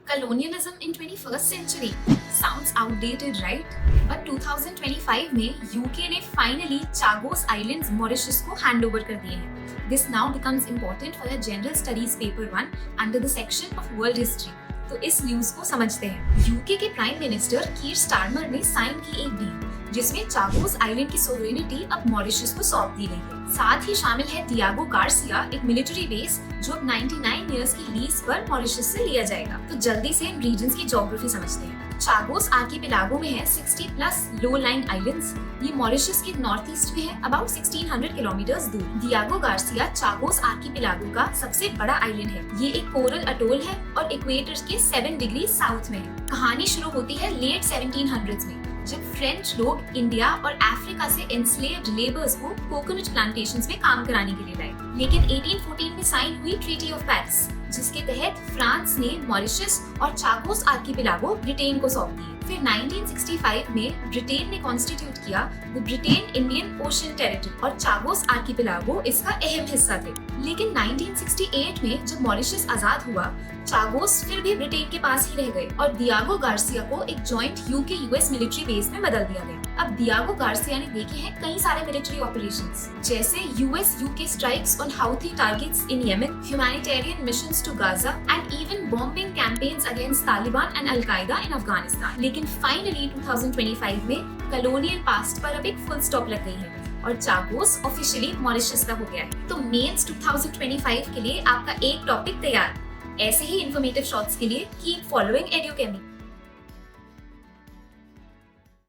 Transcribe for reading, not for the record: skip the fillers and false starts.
Colonialism in 21st century sounds outdated, right? But 2025 में UK ने finally Chagos Islands Mauritius को hand over कर दिए हैं. This now becomes important for your General Studies Paper 1 under the section of World History. तो इस news को समझते हैं. यूके के प्राइम मिनिस्टर कीर स्टारमर ने साइन की एक डील जिसमें चागोस आइलैंड की सोवरेनिटी अब मॉरिशस को सौंप दी गई है. साथ ही शामिल है डियागो गार्सिया, एक मिलिट्री बेस जो अब 99 इयर्स की लीज पर मॉरिशस से लिया जाएगा. तो जल्दी से इन रीजन्स की ज्योग्राफी समझते हैं. चागोस आर्किपेलागो में है 60 प्लस लो लाइन आइलैंड्स. ये मॉरिशस के नॉर्थ ईस्ट में है, अबाउट 1600 किलोमीटर्स दूर. डियागो गार्सिया चागोस आर्किपेलागो का सबसे बड़ा आइलैंड है. ये एक कोरल अटोल है और इक्वेटर के 7 डिग्री साउथ में है. कहानी शुरू होती है लेट 1700s में, जब फ्रेंच लोग इंडिया और अफ्रीका से एनस्लेव्ड लेबर्स को कोकोनट प्लांटेशंस में काम कराने के लिए लाए. लेकिन 1814 में साइन हुई ट्रीटी ऑफ पेरिस, जिसके तहत फ्रांस ने मॉरिशस और चागोस आर्किपेलागो ब्रिटेन को सौंप दिए. फिर 1965 में ब्रिटेन ने कॉन्स्टिट्यूट किया the Britain Indian ocean territory और चागोस आर्किपेलागो इसका अहम हिस्सा थे. लेकिन 1968 में जब मॉरिशस आजाद हुआ, चागोस फिर भी ब्रिटेन के पास ही रह गए और डियागो गार्सिया को एक joint UK US military base में बदल दिया गया. अब डियागो गार्सिया ने देखे हैं कई सारे मिलिट्री ऑपरेशंस, जैसे US UK strikes on Houthi targets in Yemen, humanitarian missions to Gaza and even bombing campaigns against Taliban and al Qaeda in Afghanistan. लेकिन फाइनली 2025 में कॉलोनियल पास्ट पर अब एक फुल स्टॉप लग गई है और चागोस ऑफिशियली मॉरिशस का हो गया है. तो मेंस 2025 के लिए आपका एक टॉपिक तैयार. ऐसे ही इन्फॉर्मेटिव शॉर्ट्स के लिए कीप फॉलोइंग एडुकेमी.